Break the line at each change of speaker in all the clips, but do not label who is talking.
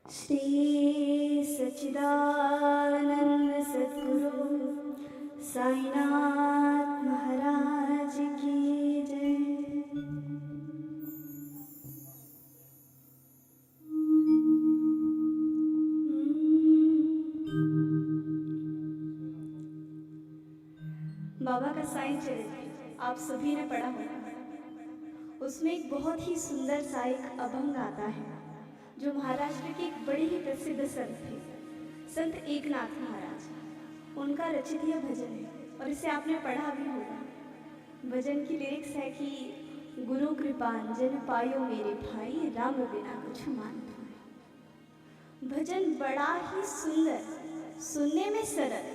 श्री सच्चिदानंद सद्गुरु साईनाथ महाराज की जय। बाबा का साईं चरित्र आप सभी ने पढ़ा होगा। उसमें एक बहुत ही सुंदर सा एक अभंग आता है जो महाराष्ट्र के एक बड़े ही प्रसिद्ध संत थे, संत एकनाथ महाराज। उनका रचित यह भजन है और इसे आपने पढ़ा भी होगा। भजन की लिरिक्स है कि गुरु कृपांजन पायो मेरे भाई, राम बिना कुछ मान पाए। भजन बड़ा ही सुंदर, सुनने में सरल,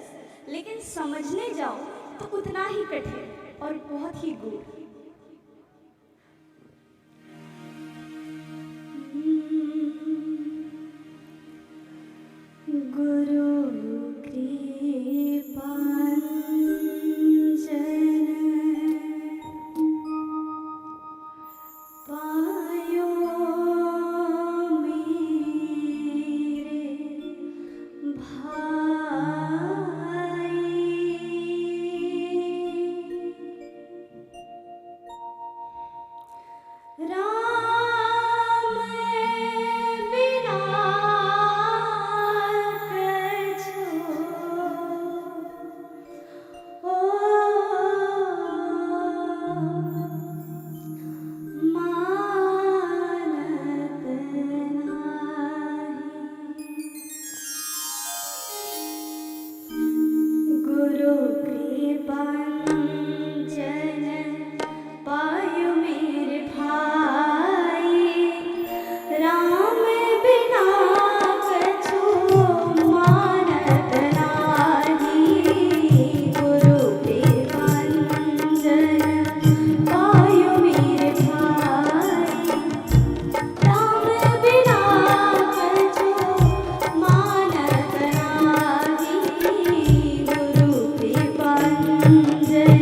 लेकिन समझने जाओ तो उतना ही कठिन और बहुत ही गूढ़। गुरु कृपांजन पायो मेरे भाई, राम बिना गुरु कृपांजन पायो मेरे भाई, राम बिना कछु मानत नाही। गुरु कृपांजन पायो मेरे भाई, राम बिना कछु मानत नाही। गुरु कृपांजन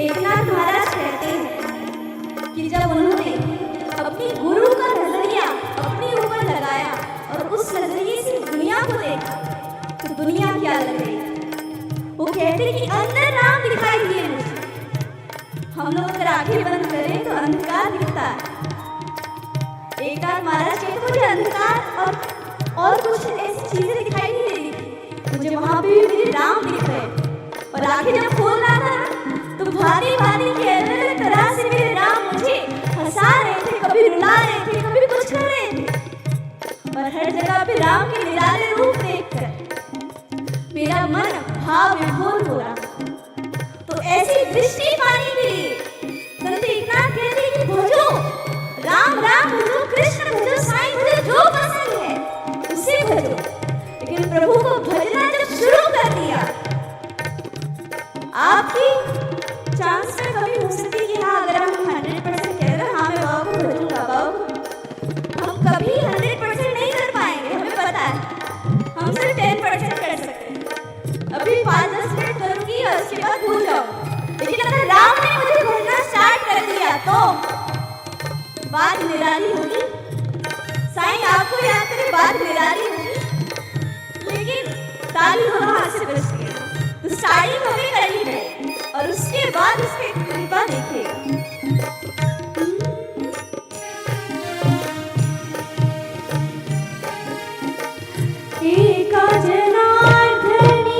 एकनाथ महाराज कहते हैं कि जब उन्होंने अपनी गुरु का नजरिया अपने ऊपर लगाया और उस नजरिए से दुनिया को देखा तो दुनिया क्या लग रही। वो कहते कि अंदर राम दिखाई दिए मुझे। हम लोग अगर आंखें बंद करें तो अंधकार दिखता है। एकनाथ महाराज कहते मुझे अंधकार और कुछ ऐसी चीजें दिखाई नहीं दे रही, मुझे वहां पे भी मेरे राम दिख रहे। और आंखें जब खोल रहा था तो भारी भारी के अलग तरह से मेरे राम मुझे हंसा रहे थे, कभी रुला रहे थे, कभी कुछ कर रहे थे। राम के निराले रूप देखकर मेरा मन भाव विभोर हो रहा। तो ऐसी दृष्टि पाने के लिए संत एकनाथ कहते कि भजो राम, राम भजो, कृष्ण भजो, साईं भजो, जो पसंद है उसे भजो। लेकिन प्रभु को भजना जब शुरू कर दिया, आपकी चांस में कभी हो सकती है कि हाँ, अगर हम 100% कह रहे हैं हाँ मैं बाबा को भजूंगा, बाबा को, हम कभी 100% नहीं कर पाएंगे, हमें पता है। हम सिर्फ 10% कर सकते हैं। अभी 5-10 मिनट करूंगी और उसके बाद भूल जाऊंगी। लेकिन अगर राम ने मुझे भजना स्टार्ट कर दिया तो बात निराली होगी। साईं आपको याद करे बात निराली होगी। लेकिन ताली दोनों हाथ से बज गई तो स्टार्टिंग हमें करनी है और उसके बाद उसकी कृपा देखिएगा। एका जनार्दनी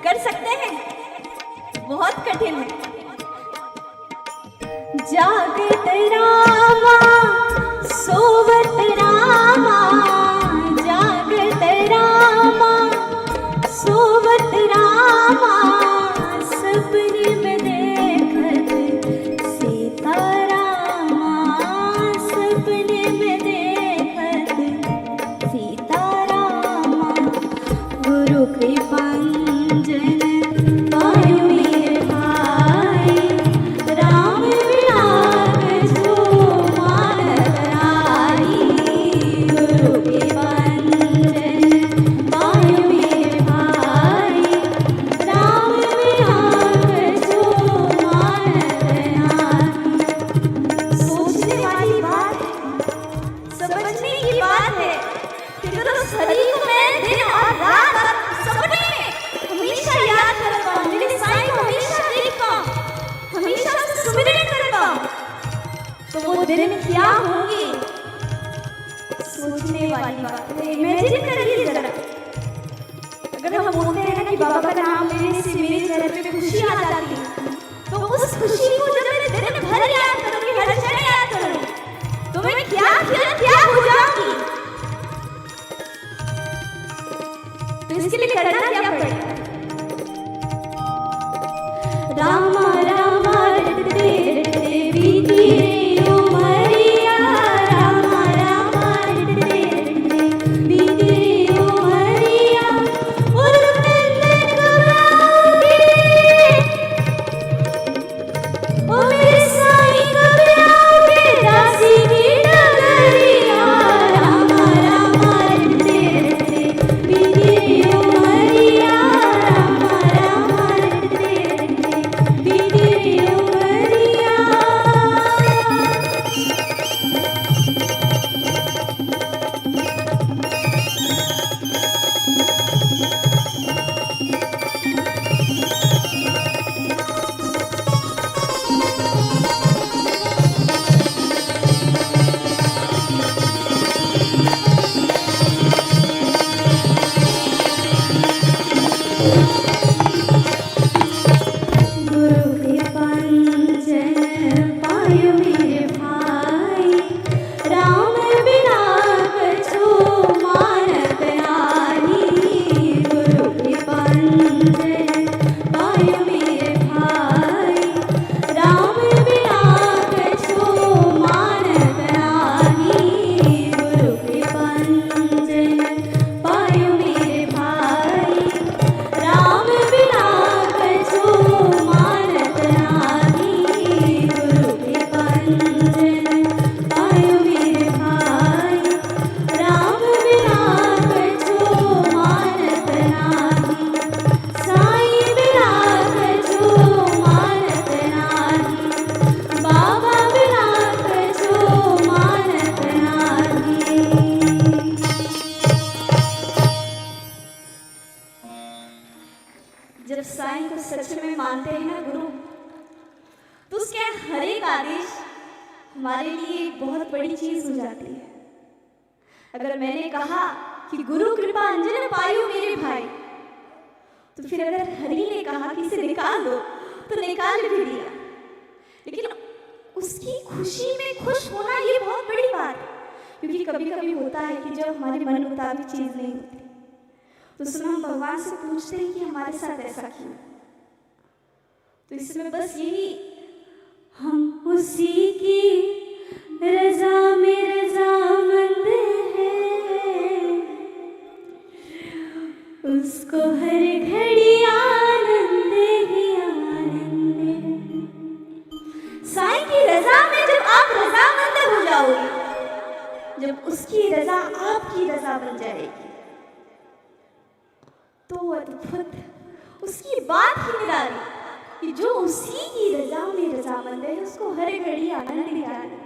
कर सकते हैं, बहुत कठिन है। जागत रामा सोवत रामा, जागत रामा सोवत रामा, सपने में देखत सीता रामा, सपने में देखत सीता रामा, गुरु कृपा दिन क्या होंगे, सोचने वाली बात है। इमेजिन करिए जरा, अगर हम बोलते हैं ना कि बाबा का नाम लेने से मेरे चेहरे पे खुशी आ जाती है, तो उस खुशी को जब मेरे दिन भर याद करूंगी, हर क्षण याद करूंगी, तो मैं क्या हो जाऊंगी। तो इसके लिए करना क्या पड़ेगा? रामा रामा रटते रटते बीती be को सच में मानते हैं ना गुरु, तो उसके हर एक आदेश हमारे लिए बहुत बड़ी चीज हो जाती है। अगर मैंने कहा कि गुरु कृपा अंजन पायो मेरे भाई, तो फिर अगर हरि ने कहा कि इसे निकाल दो तो निकाल भी दिया। लेकिन उसकी खुशी में खुश होना ये बहुत बड़ी बात है, क्योंकि कभी कभी होता है कि जब हमारे मन मुताबिक चीज नहीं होती तो उसमें हम भगवान से पूछते हैं कि हमारे साथ ऐसा क्यों। तो इसमें बस यही, हम उसी की रजा में रजामंद हैं, उसको हर घड़ी आनंद ही आनंद है। साईं की रजा में जब आप रजामंद हो जाओगे, जब उसकी रजा आपकी रजा बन जाएगी, तो अद्भुत, उसकी बात ही निराली कि जो उसी की रजा में रजामंद है, उसको हर घड़ी आनंद ही आनंद।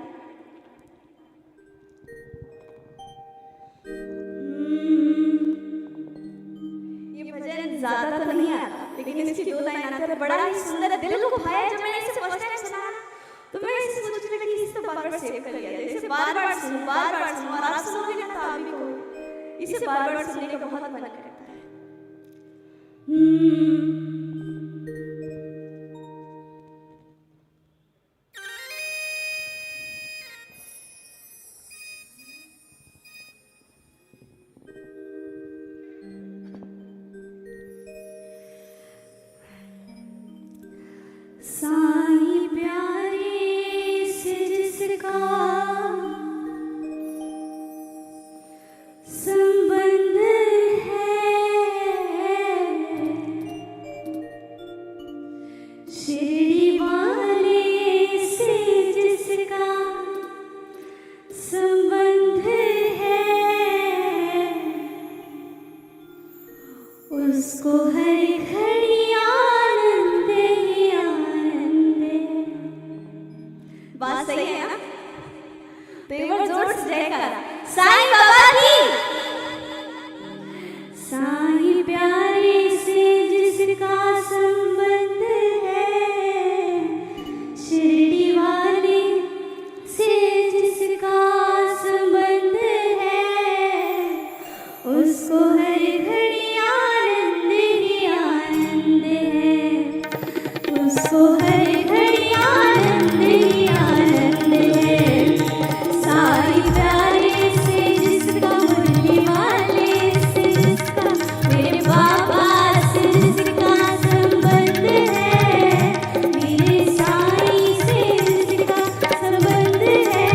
ये भजन ज्यादा तो नहीं आता, लेकिन इसकी 2 लाइन आती है, बड़ा ही सुंदर, दिल को भाया। जब मैंने इसे फर्स्ट टाइम सुना तो मैं इसे सोचने लगी इसे बार-बार सेव कर लिया, इसे बार-बार सुनो और आप सुनोगे ना तो आप भी कहोगे, इसे बार-बार सुनने का बहुत मन करता है। साईं प्यारे से जिसका संबंध है, शिरडी वाले से जिसका संबंध है, उसको हर घड़ी आनंद ही आनंद है। बात सही है ना? तो एक बार जोर से जयकारा साईं बाबा की। साईं प्यारे से जिसका संबंध है, शिरडी वाले से जिसका संबंध है, उसको हर घड़ी आनंद ही आनंद है, उसको हर घड़ी आनंद ही आनंद है। साईं प्यारे से जिसका, मुरली वाले से जिसका, मेरे बाबा से जिसका संबंध है, मेरे साईं से जिसका संबंध है,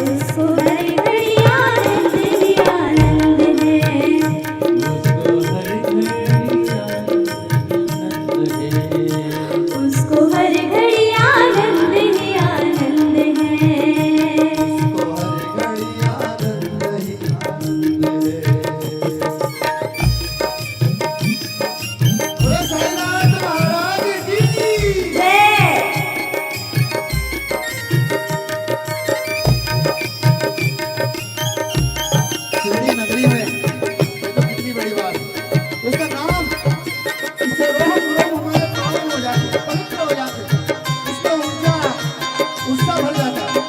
उसको हर घड़ी आनंद ही आनंद है, उसको हर घड़ी आनंद ही आनंद है, उसको हर घड़ी आनंद ही आनंद है।
बोलो साईनाथ महाराज की
जय।
शिरडी नगरी में देखो कितनी बड़ी बात है। उसका नाम, इससे रोम रोम हमारे पावन हो जाते, पवित्र हो जाते, उसका ऊर्जा उत्साह भर जाता है।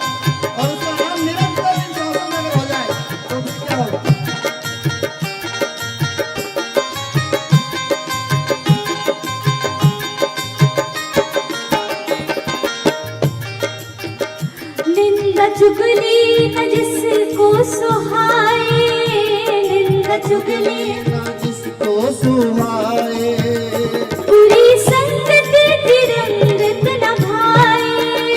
और उसका नाम निरंतर इन श्वासों में अगर हो जाए तो फिर क्या होगा?
निंदा चुगली न जिसको सुहाए, निंदा चुगली
ना जिसको सुहाए,
बुरी संगत की रंगत न भाए,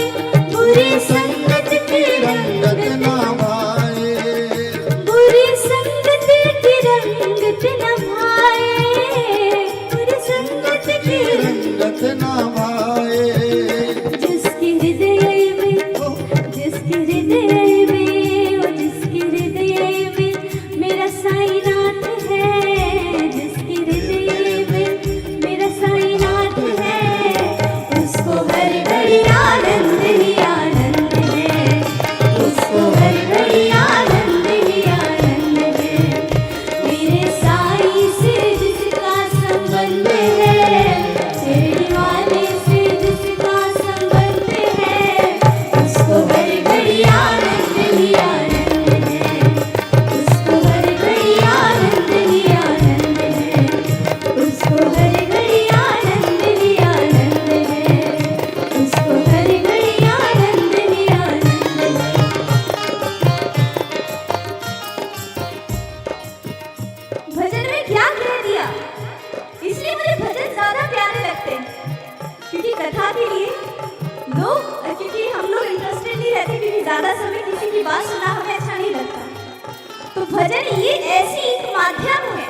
बुरी संगत की
रंगत
रंगत
ना भाए,
बुरी संगत की रंगत न भाए, बुरी संगत की
रंगत ना भाए।
जिसके हृदय में, जिसके हृदय में, वो जिसके हृदय में मेरा साईनाथ है, जिसके हृदय ज्यादा समय किसी की बात सुनना हमें अच्छा नहीं लगता। तो भजन ये ऐसी एक माध्यम है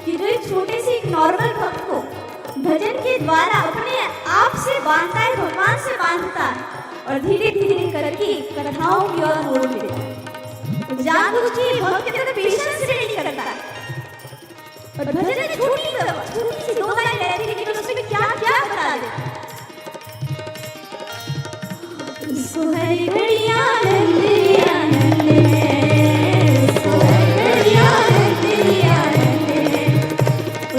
कि जो एक छोटे से एक नॉर्मल भक्त को भजन के द्वारा अपने आप से बांधता है, भगवान से बांधता है और धीरे धीरे करके कथाओं की ओर मोड़ लेता है। तो जानबूझ के भक्त की तरह पेशेंस से नहीं करता है। और भजन में छोटी सी 2 लाइन रहती है, लेकिन उसमें क्या क्या बता देता है। उसको हरी घड़ी आनंद आनंद है, उसको हरी घड़ी आनंद आनंद है,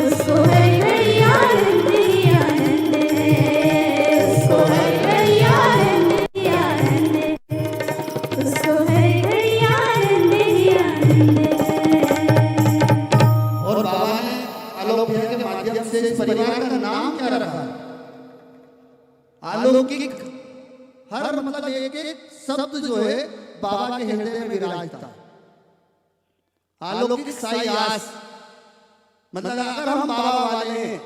उसको हरी घड़ी आनंद आनंद है, उसको हरी घड़ी आनंद आनंद है, उसको हरी घड़ी आनंद आनंद है।
और बाबा ने अलौकिक के माध्यम से इस परिवार का नाम क्या रखा? अलौकिक। हर मतलब एक एक शब्द जो है बाबा के हृदय में विराजता है। अलौकिक साई आस, मतलब अगर हम बाबा वाले हैं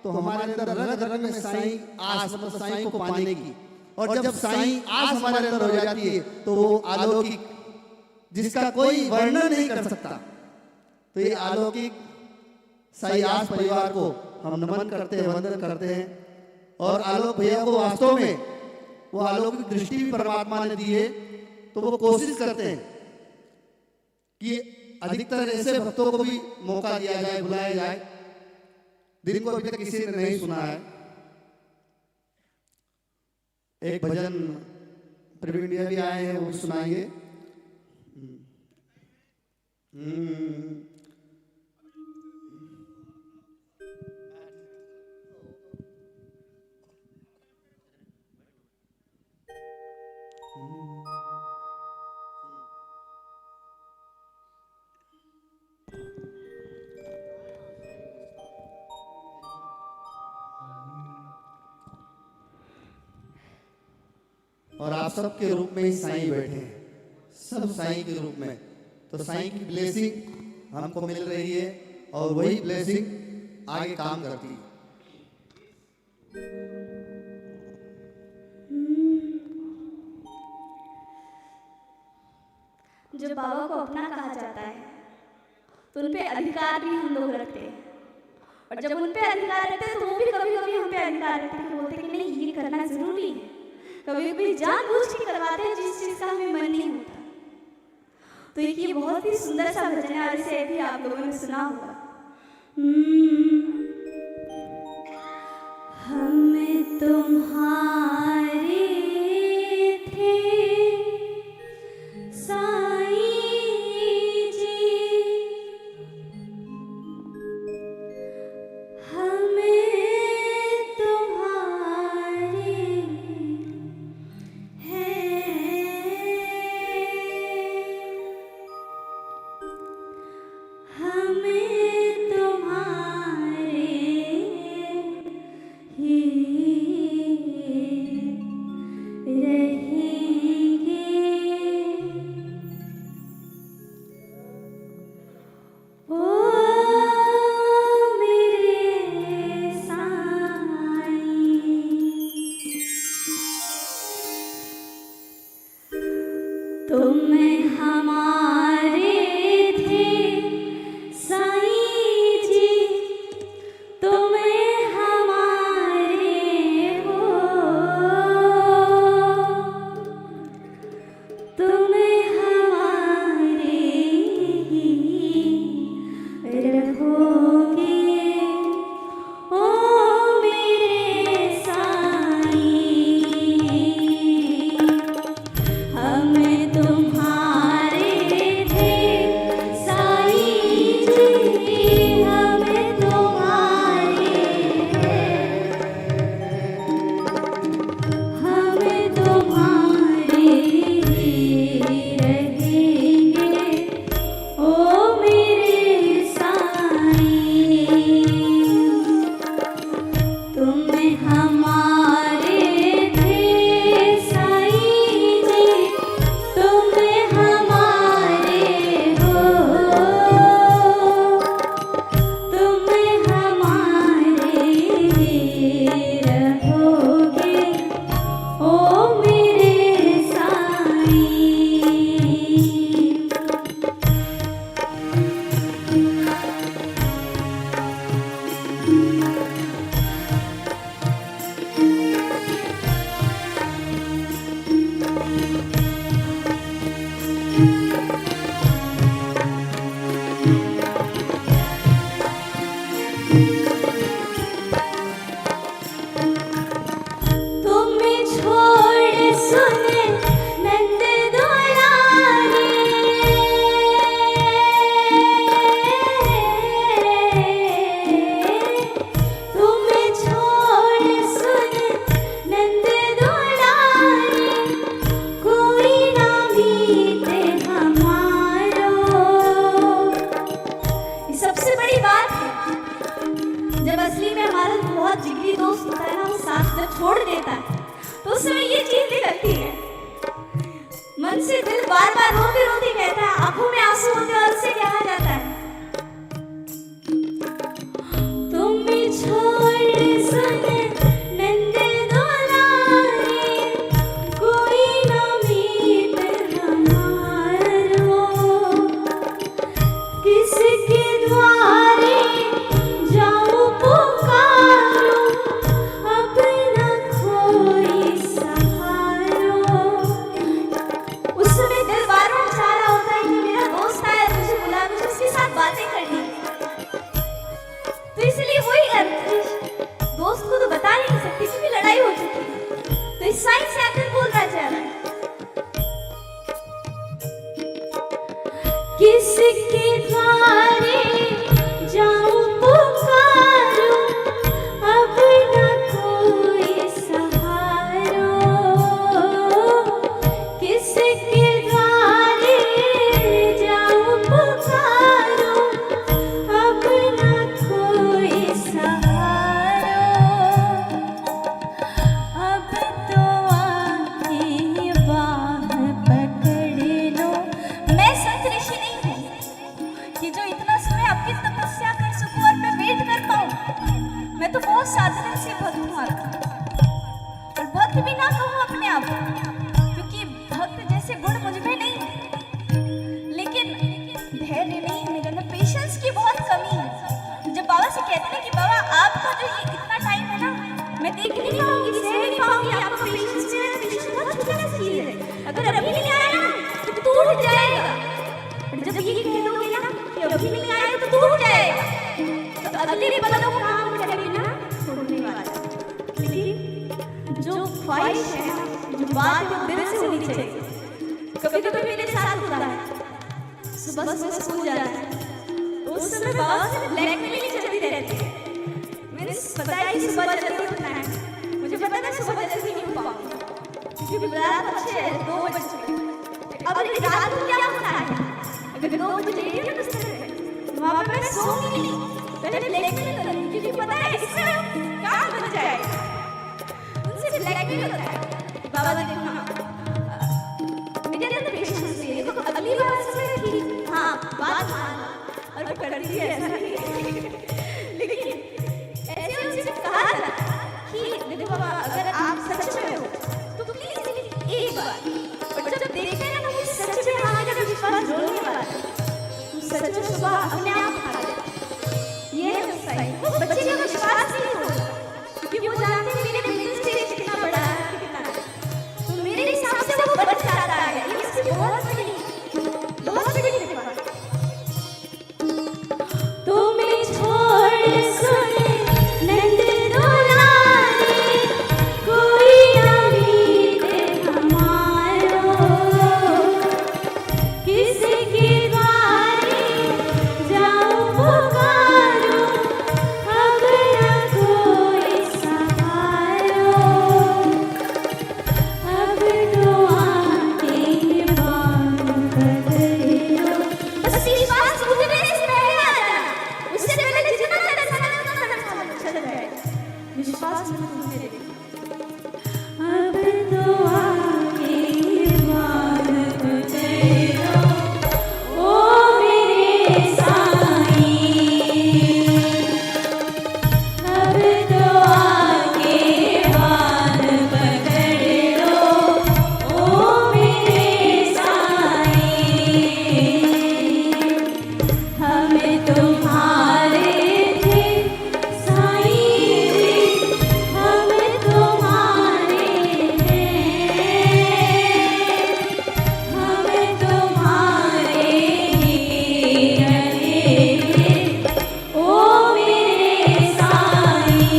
तो हमारे अंदर रग रग में साई आस, मतलब साई को पाने की। और जब साई आस हमारे अंदर हो जाती है तो वो अलौकिक, जिसका कोई वर्णन नहीं कर सकता। तो ये अलौकिक साई आस परिवार को हम नमन करते हैं, वंदन करते हैं। और आलोक भैया को वास्तव में वो अलौकिक दृष्टि भी परमात्मा ने दी है। तो वो कोशिश करते हैं कि अधिकतर ऐसे भक्तों को भी मौका दिया जाए, बुलाया जाए जिनको अभी तक किसी ने नहीं सुना है। एक भजन प्रवीण भैया भी आए हैं, वो भी सुनाएंगे। और आप सबके रूप में ही साईं बैठे हैं, सब साईं के रूप में। तो साईं की ब्लेसिंग हमको मिल रही है और वही ब्लेसिंग आगे काम करती है।
जब बाबा को अपना कहा जाता है तो उन पे अधिकार भी हम लोग रखते हैं। और जब उन पे अधिकार रहते हैं तो वो भी कभी कभी हम पे अधिकार रहते हैं, बोलते हैं कि नहीं ये करना जरूरी है। कभी कभी जानबूझ के करवाते हैं जिस चीज का हमें मन नहीं होता। तो एक ये बहुत ही सुंदर सा भजन है और इसे भी आप लोगों ने सुना होगा। हमें तुम्हारे थे साईं जी, हमें तुम्हारे हमें तुम्हारे ही रहेंगे। ओ मेरे साईं, तुम हमारे थे साईं असली में हमारा बहुत जिगरी दोस्त होता है ना, वो साथ जब छोड़ देता है तो उस समय ये चीज भी लगती है, मन से दिल बार बार रोते रोते कहता है, आंखों में आंसू होते हैं और उससे कहा जाता है, तुम छोड़ सके नंदे दुलारे, कोई ना मीत हमारो, किसके द्वारे जाऊं पुकारूं, अपना कोई सहारो। उस समय दिल बार बार चाह रहा होता है कि मेरा दोस्त आया, मुझे बुला, मुझे उसके साथ बातें करनी। तो इसलिए वही दोस्त को तो बता नहीं सकती क्योंकि लड़ाई हो चुकी है। तो इस साइंस से आकर बोल रहा जा रहा है, किसके द्वारे जाऊं पुकारूं, अपना कोई सहारो, किसके द्वारे जाऊं पुकारूं, अपना कोई सहारो। अब तो आके बाह पकड़ लो। मैं संत ऋषि नहीं हूँ कि जो इतना समय आपकी तपस्या कर सकूं और मैं वेट कर पाऊं। मैं तो बहुत साधारण से भक्त हूँ आपकी, और भक्त भी ना कहूँ अपने आप, क्योंकि भक्त जैसे गुण मुझ में नहीं है। लेकिन धैर्य नहीं है मेरे अंदर, पेशेंस की बहुत कमी है। जब बाबा से कहते हैं कि बाबा आपका जो ये इतना टाइम है ना, मैं देख नहीं पाऊंगी, सह नहीं पाऊंगी, आपका पेशेंस मेरा पेशेंस बहुत छोटा चीज है, अगर अभी नहीं आया ना तो टूट जाएगा। और जब ये कह दोगे ना कि अभी नहीं आया तो टूट जाएगा, तो अगले पलों काम करेंगे ना छोड़ने वाला। लेकिन जो ख्वाहिश है ना, जो बात है दिल से होनी चाहिए। कभी कभी मेरे साथ होता है, सुबह सुबह स्कूल जाना है, तो उस समय बाबा से ब्लैकमेलिंग चलती रहती है। मैंने पता है कि सुबह जल्दी उठना है, मुझे पता है सुबह जल्दी नहीं उठ पाऊंगी क्योंकि रात अच्छे है 2 बजे। अब रात को क्या होता है, अगर 2 बजे लेटी हूं ना बिस्तर पे, वहां पे मैं सोऊंगी नहीं, पहले ब्लैकमेल करूंगी क्योंकि पता है इससे काम बन जाएगा। उनसे ब्लैकमेल होता है, बाबा जी देखो ना मेरे अंदर पेशेंस नहीं है, देखो अगली बार से ठीक हाँ बात मान, और वो करती है ऐसा नहीं। लेकिन ऐसे उनसे कहा जाता है कि देखो बाबा अगर आप सच में हो तो प्लीज एक बार, और जब देखते हैं ना कि सच में हमारा विश्वास जोड़ने वाला है, तो सच में सुबह अपने आप खा जाए। ये है सही, वो बच्चे का विश्वास नहीं होगा क्योंकि वो जानते हैं मेरे बिजनेस स्टेज कितना बड़ा है, कितना है, तो मेरे हिसाब से वो बच जाता है। ये इसकी बहुत बड़ी कृपा। तुम्हें छोड़ सुने नंद दुलारे, कोई ना मीत हमारो, किसके द्वारे जाऊं पुकारूं, अपना कोई सहारो। अब तो आके बात पकड़ लो। बस विश्वास मुझे मेरे से पहले आ जाना, उससे पहले जितना चल जाएगा। विश्वास मुझे दे दे। अब तो आके बात पकड़ लो, ओ मेरे साईं। अब तो आके बात पकड़ लो, ओ मेरे साईं। हम तुम्हारे थे साईं जी, हम तुम्हारे हैं, हम तुम्हारे ही रहेंगे, ओ मेरे साईं।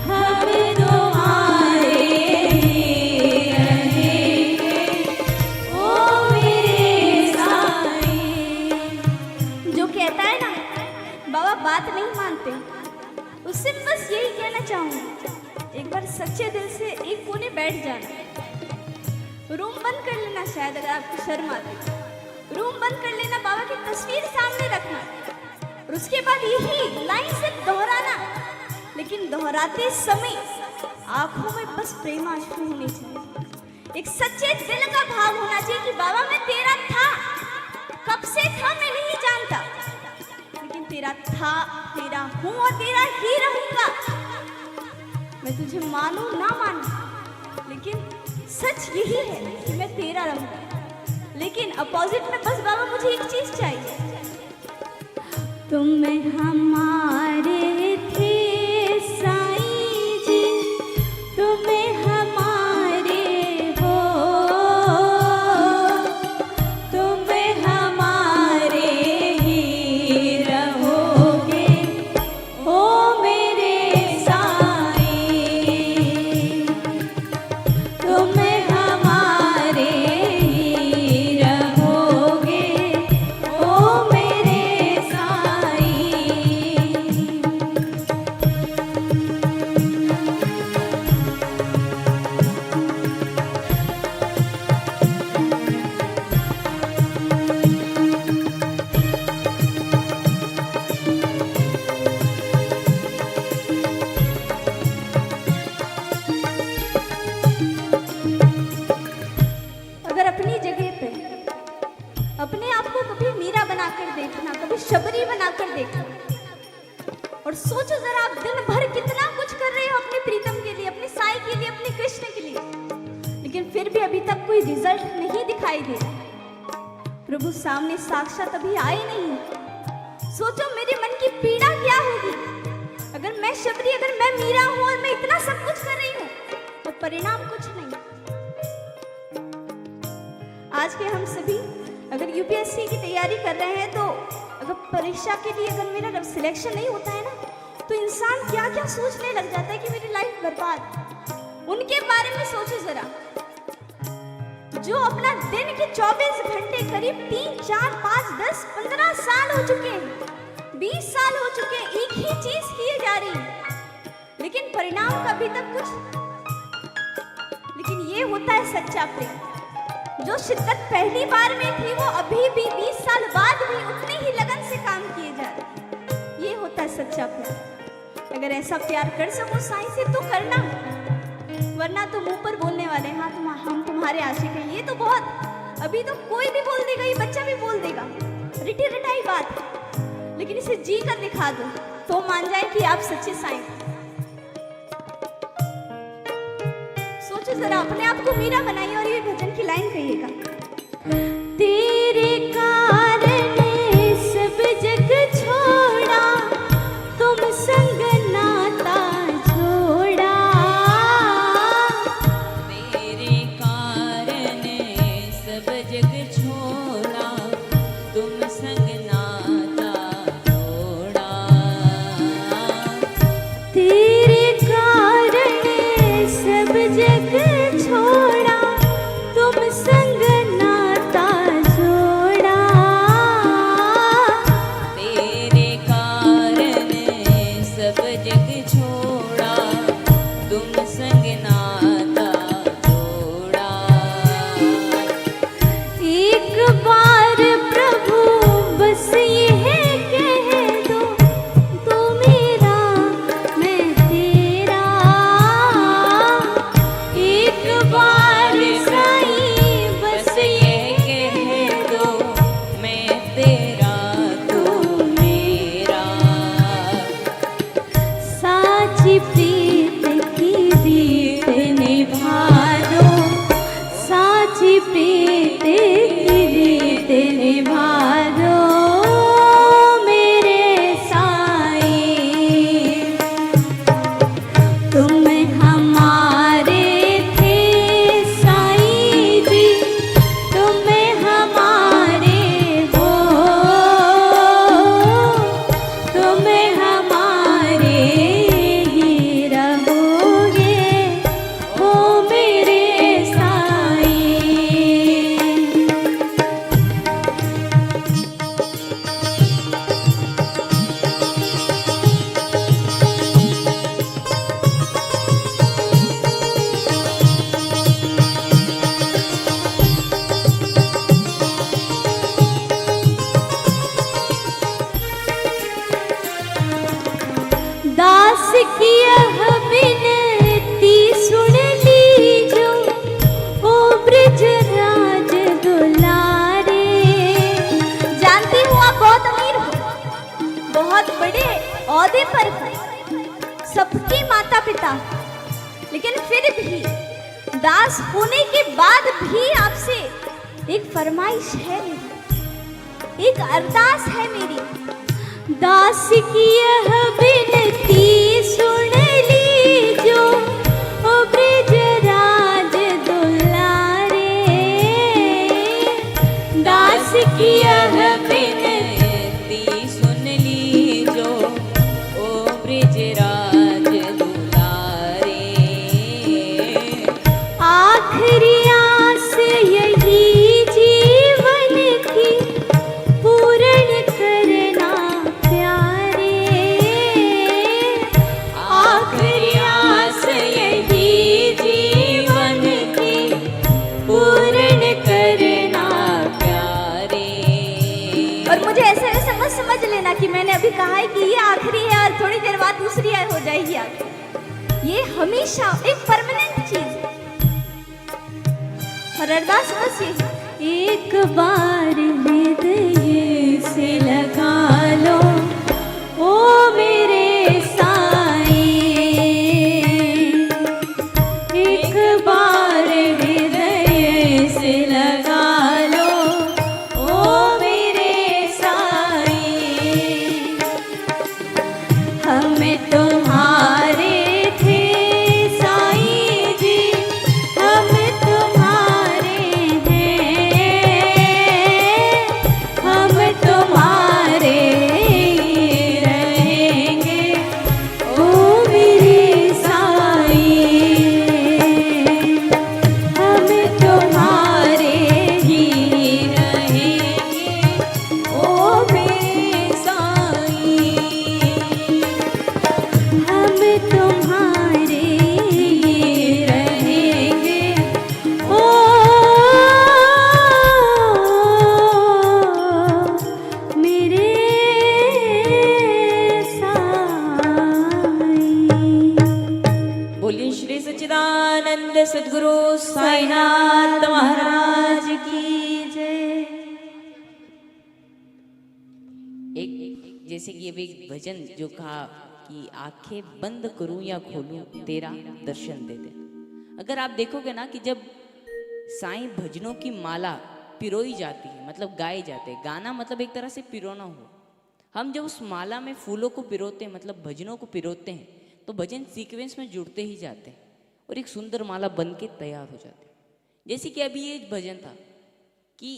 हम तुम्हारे ही रहेंगे, ओ मेरे साईं। जो कहता है ना बाबा बात नहीं मानते, उससे बस यही कहना चाहूंगी, एक बार सच्चे दिल से एक कोने बैठ जाना, रूम बंद कर लेना। शायद अगर आपको शर्म आती, रूम बंद कर लेना, बाबा की तस्वीर सामने रखना, और उसके बाद यही लाइन सिर्फ दोहराना, लेकिन दोहराते समय आंखों में बस प्रेमाश्रु होने चाहिए। एक सच्चे दिल का भाव होना चाहिए कि बाबा मैं तेरा था, कब से था मैं नहीं जानता, लेकिन तेरा था, तेरा हूं और तेरा ही रहूंगा। मैं तुझे मानूं ना मानूं, लेकिन सच यही है कि मैं तेरा रहूंगा। लेकिन अपोजिट में बस बाबा मुझे एक चीज चाहिए, तुम हमारे थे साईं जी, तुम हमारे हो, तुम हमारे ही रहोगे, ओ मेरे साईं, तुम हमारे ही रहोगे, ओ मेरे साईं। अगर अपनी जगह पे अपने आप को कभी मीरा बनाकर देखना, कभी शबरी बनाकर देखना, और सोचो जरा आप दिन भर कितना कुछ कर रहे हो अपने प्रीतम के लिए, अपने साईं के लिए, अपने कृष्ण के लिए, लेकिन फिर भी अभी तक कोई रिजल्ट नहीं दिखाई दे रहा। प्रभु सामने साक्षात अभी आए नहीं। सोचो मेरे मन की पीड़ा क्या होगी अगर मैं शबरी, अगर मैं मीरा हूं और मैं इतना सब कुछ कर रही हूं और परिणाम कुछ नहीं। आज के हम सभी अगर यूपीएससी की तैयारी कर रहे हैं, तो अगर परीक्षा के लिए अगर मेरा सिलेक्शन नहीं होता है ना, तो इंसान क्या क्या सोचने लग जाता है कि मेरी लाइफ बर्बाद। उनके बारे में सोचो जरा, जो अपना दिन के 24 घंटे करीब 3, 4, 5, 10, 15 साल हो चुके हैं, 20 साल हो चुके हैं, एक ही चीज किए जा रही है, लेकिन परिणाम का अभी तक कुछ। लेकिन ये होता है सच्चा प्रेम। जो शिद्दत पहली बार में थी वो अभी भी 20 साल बाद भी उतनी ही लगन से काम किए जा रहे। ये होता है सच्चा प्यार। अगर ऐसा प्यार कर सको साईं से तो करना, वरना तो मुंह पर बोलने वाले हाँ हम तुम्हारे आशिक हैं, ये तो बहुत, अभी तो कोई भी बोल देगा, ये बच्चा भी बोल देगा, रिटी रिटाई बात है। लेकिन इसे जी कर दिखा दो तो मान जाए कि आप सच्चे साईं। सोचो जरा, अपने आप को मीरा बनाइए और ये भजन की लाइन कहिएगा, तेरे कारण सब जग छोड़ा, तुम संग नाता छोड़ा,
तेरे कारण सब जग छोड़ा, तुम संग नाता छोड़ा,
तेरे कारण सब जग छोड़ा, तुम संग नाता जोड़ा,
की यह बिनती सुन लीजो, ओ ब्रजराज दुलारे।
जानती हूँ आप बहुत अमीर हो, बहुत बड़े ओहदे पर हो, सबके माता पिता, लेकिन फिर भी दास होने के बाद भी आपसे एक फरमाइश है मेरी, एक अरदास है मेरी।
दास की यह बिनती सुन लीजो, ओ ब्रजराज दुलारे। दास की यह बिनती सुन लीजो, ओ ब्रजराज दुलारे। आखिरी आस यही जीवन की पूर्ण करना प्यारे। आखिरी आस यही जीवन की पूर्ण करना प्यारे।
और मुझे ऐसा ऐसा मत समझ लेना कि मैंने अभी कहा है कि ये आखिरी है और थोड़ी देर बाद दूसरी हो जाएगी आखिरी। ये हमेशा एक परमानेंट चीज है। और अरदास बस ये,
एक बार हृदय से लगा लो, ओ मेरे साईं। एक बार हृदय से लगा लो, ओ मेरे साईं। हम तुम्हारे थे साईं जी, हम तुम्हारे हैं, हम तुम्हारे रहेंगे, ओ मेरे साईं। हम तुम्हारे ही रहेंगे, ओ मेरे साईं। हम तुम्हारे ही रहेंगे, ओ मेरे साईं। बोलिए श्री सच्चिदानंद सद्गुरु साईनाथ महाराज की जय। एक जैसे कि अभी भजन जो कहा कि आंखें बंद करूं या खोलूं तेरा दर्शन दे दे। अगर आप देखोगे ना कि जब साईं भजनों की माला पिरोई जाती है, मतलब गाए जाते हैं, गाना मतलब एक तरह से पिरोना हो। हम जब उस माला में फूलों को पिरोते हैं, मतलब भजनों को पिरोते हैं, तो भजन सीक्वेंस में जुड़ते ही जाते हैं और एक सुंदर माला बन के तैयार हो जाती है। जैसे कि अभी ये भजन था कि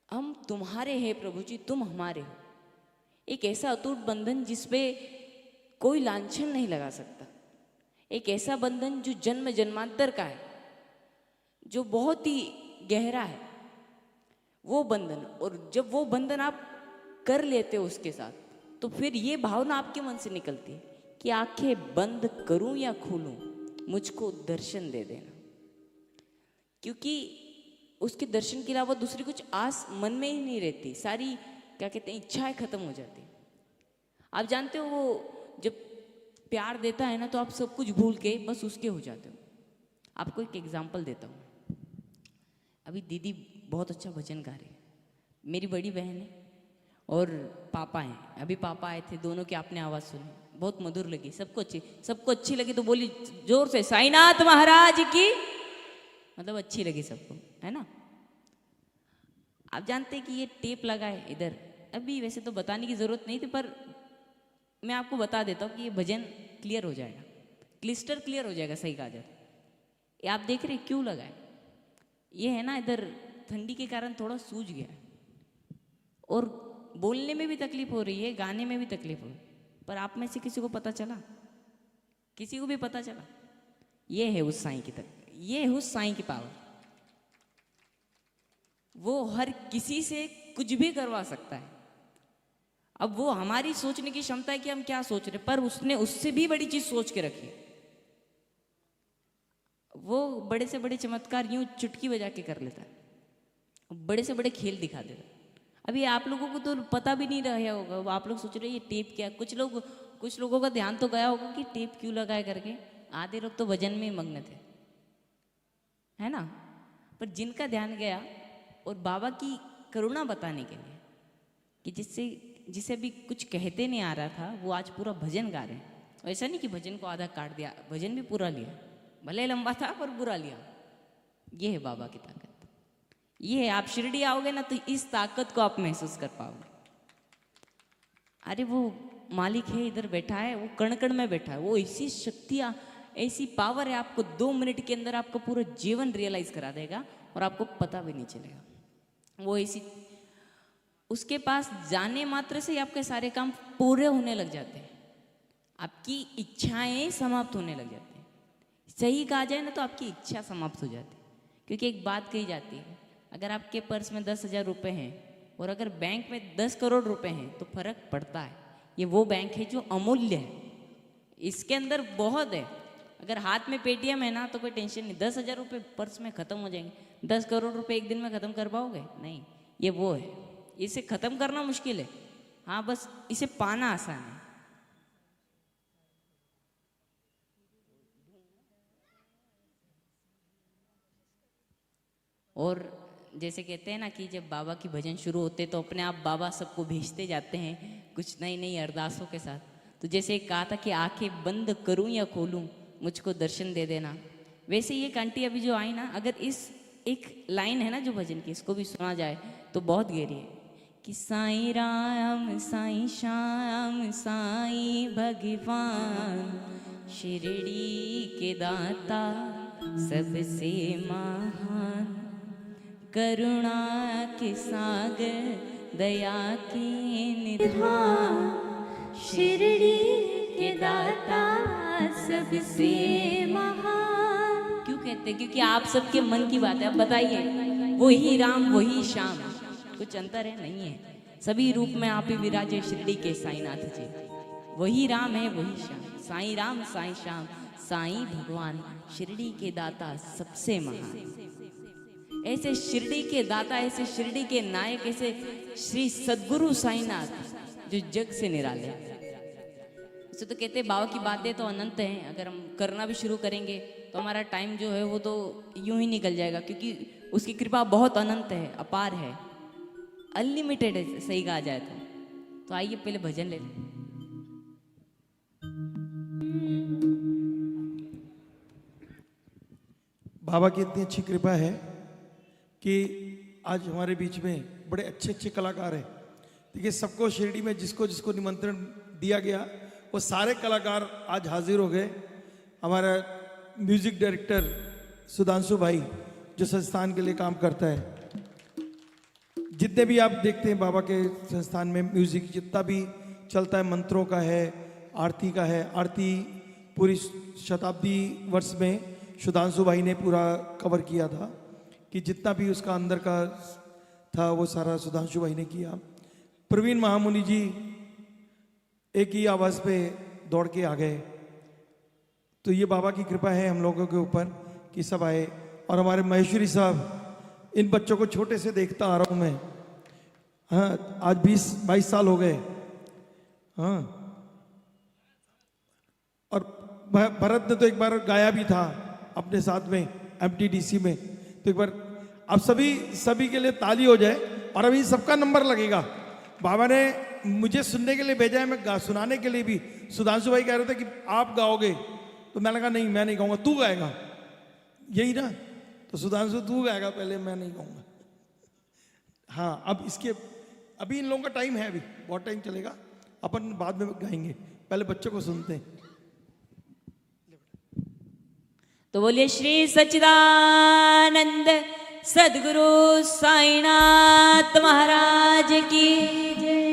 हम तुम्हारे हैं प्रभु जी, तुम हमारे हो। एक ऐसा अटूट बंधन जिसपे कोई लांछन नहीं लगा सकता। एक ऐसा बंधन जो जन्म जन्मांतर का है, जो बहुत ही गहरा है वो बंधन। और जब वो बंधन आप कर लेते हो उसके साथ, तो फिर ये भावना आपके मन से निकलती है कि आंखें बंद करूं या खोलूं, मुझको दर्शन दे देना। क्योंकि उसके दर्शन के अलावा दूसरी कुछ आस मन में ही नहीं रहती। सारी क्या कहते हैं इच्छाएं खत्म हो जाती। आप जानते हो वो जब प्यार देता है ना, तो आप सब कुछ भूल के बस उसके हो जाते हो। आपको एक एग्जांपल देता हूँ। अभी दीदी बहुत अच्छा भजन गा रही है, मेरी बड़ी बहन है और पापा हैं। अभी पापा आए थे, दोनों की आपने आवाज़ सुनी, बहुत मधुर लगी। सबको अच्छी लगी तो बोली जोर से साईनाथ महाराज की, मतलब अच्छी लगी सबको, है ना। आप जानते हैं कि ये टेप लगा है इधर। अभी वैसे तो बताने की जरूरत नहीं थी, पर मैं आपको बता देता हूँ कि ये भजन क्लियर हो जाएगा, क्लिस्टर क्लियर हो जाएगा। सही कहा जाए, ये आप देख रहे क्यों लगा है? ये है ना, इधर ठंडी के कारण थोड़ा सूज गया है और बोलने में भी तकलीफ हो रही है, गाने में भी तकलीफ हो रही है। पर आप में से किसी को पता चला? किसी को भी पता चला? ये है उस साईं की ये है उस साईं की पावर। वो हर किसी से कुछ भी करवा सकता है। अब वो हमारी सोचने की क्षमता है कि हम क्या सोच रहे, पर उसने उससे भी बड़ी चीज सोच के रखी है। वो बड़े से बड़े चमत्कार यूं चुटकी बजा के कर लेता है, बड़े से बड़े खेल दिखा देता है। अभी आप लोगों को तो पता भी नहीं रहा होगा, आप लोग सोच रहे ये टेप क्या। कुछ लोग कुछ लोगों का ध्यान तो गया होगा कि टेप क्यों लगाए करके, आधे लोग तो भजन में ही मग्न थे, है ना। पर जिनका ध्यान गया और बाबा की करुणा बताने के लिए कि जिसे भी कुछ कहते नहीं आ रहा था वो आज पूरा भजन गा रहे हैं। ऐसा नहीं कि भजन को आधा काट दिया, भजन भी पूरा लिया, भले लंबा था पर पूरा लिया। ये है बाबा की ताकत। ये है, आप शिरडी आओगे ना तो इस ताकत को आप महसूस कर पाओगे। अरे वो मालिक है, इधर बैठा है, वो कण कण में बैठा है, वो ऐसी शक्तियाँ, ऐसी पावर है, आपको 2 मिनट के अंदर आपको पूरा जीवन रियलाइज करा देगा और आपको पता भी नहीं चलेगा। वो ऐसी, उसके पास जाने मात्र से ही आपके सारे काम पूरे होने लग जाते हैं, आपकी इच्छाएं समाप्त होने लग जाती हैं। सही कहा जाए ना तो आपकी इच्छा समाप्त हो जाती है। क्योंकि एक बात कही जाती है, अगर आपके पर्स में 10,000 रुपये हैं और अगर बैंक में 10 करोड़ रुपए हैं तो फर्क पड़ता है। ये वो बैंक है जो अमूल्य है, इसके अंदर बहुत है। अगर हाथ में पेटीएम है ना तो कोई टेंशन नहीं, 10,000 रुपये पर्स में खत्म हो जाएंगे। 10 करोड़ रुपए एक दिन में खत्म कर पाओगे? नहीं, ये वो है, इसे खत्म करना मुश्किल है, हाँ बस इसे पाना आसान है। और जैसे कहते हैं ना कि जब बाबा की भजन शुरू होते तो अपने आप बाबा सबको भेजते जाते हैं कुछ नई नई अरदासों के साथ। तो जैसे कहा था कि आंखें बंद करूं या खोलूं मुझको दर्शन दे देना, वैसे ये आंटी अभी जो आई ना, अगर इस एक लाइन है ना जो भजन की, इसको भी सुना जाए तो बहुत गहरी है कि साईं राम साईं श्याम साईं भगवान शिरडी के दाता सबसे महान, करुणा के सागर दया के निधान, शिरडी के दाता सबसे महान। क्यों कहते हैं? क्योंकि आप सबके मन की बात है। अब बताइए, वही राम वही श्याम, कुछ अंतर है? नहीं है। सभी रूप में आप ही विराजे शिरडी के साईनाथ जी। वही राम है वही श्याम, साईं राम साईं श्याम साईं भगवान शिरडी के दाता सबसे महान। ऐसे शिरडी के दाता, ऐसे शिरडी के नायक, ऐसे श्री सद्गुरु साईनाथ जो जग से निराले। इसे तो कहते हैं बाबा की बातें तो अनंत हैं, अगर हम करना भी शुरू करेंगे तो हमारा टाइम जो है वो तो यूं ही निकल जाएगा, क्योंकि उसकी कृपा बहुत अनंत है, अपार है, अनलिमिटेड है, सही कहा जाए तो आइए पहले भजन ले लें।
बाबा की इतनी अच्छी कृपा है कि आज हमारे बीच में बड़े अच्छे अच्छे कलाकार हैं। देखिए, सबको शिरडी में जिसको जिसको निमंत्रण दिया गया वो सारे कलाकार आज हाजिर हो गए। हमारा म्यूजिक डायरेक्टर सुधांशु भाई जो संस्थान के लिए काम करता है, जितने भी आप देखते हैं बाबा के संस्थान में म्यूजिक जितना भी चलता है, मंत्रों का है, आरती का है, आरती पूरी शताब्दी वर्ष में सुधांशु भाई ने पूरा कवर किया था कि जितना भी उसका अंदर का था वो सारा सुधांशु भाई ने किया। प्रवीण महामुनि जी एक ही आवाज़ पे दौड़ के आ गए। तो ये बाबा की कृपा है हम लोगों के ऊपर कि सब आए। और हमारे महेश्वरी साहब, इन बच्चों को छोटे से देखता आ रहा हूँ मैं, हाँ आज 20-22 साल हो गए, हाँ। और भरत ने तो एक बार गाया भी था अपने साथ में MTDC में। तो एक बार आप सभी के लिए ताली हो जाए। और अभी सबका नंबर लगेगा। बाबा ने मुझे सुनने के लिए भेजा है, मैं सुनाने के लिए भी। सुधांशु भाई कह रहे थे कि आप गाओगे, तो मैंने कहा नहीं मैं नहीं गाऊंगा, तू गाएगा, यही ना। तो सुधांशु तू गाएगा पहले, मैं नहीं गाऊंगा। हाँ, अब इसके अभी इन लोगों का टाइम है, अभी बहुत टाइम चलेगा, अपन बाद में गाएंगे, पहले बच्चों को सुनते हैं।
तो बोलिए श्री सच्चिदानंद सद्गुरु साईनाथ महाराज की जय।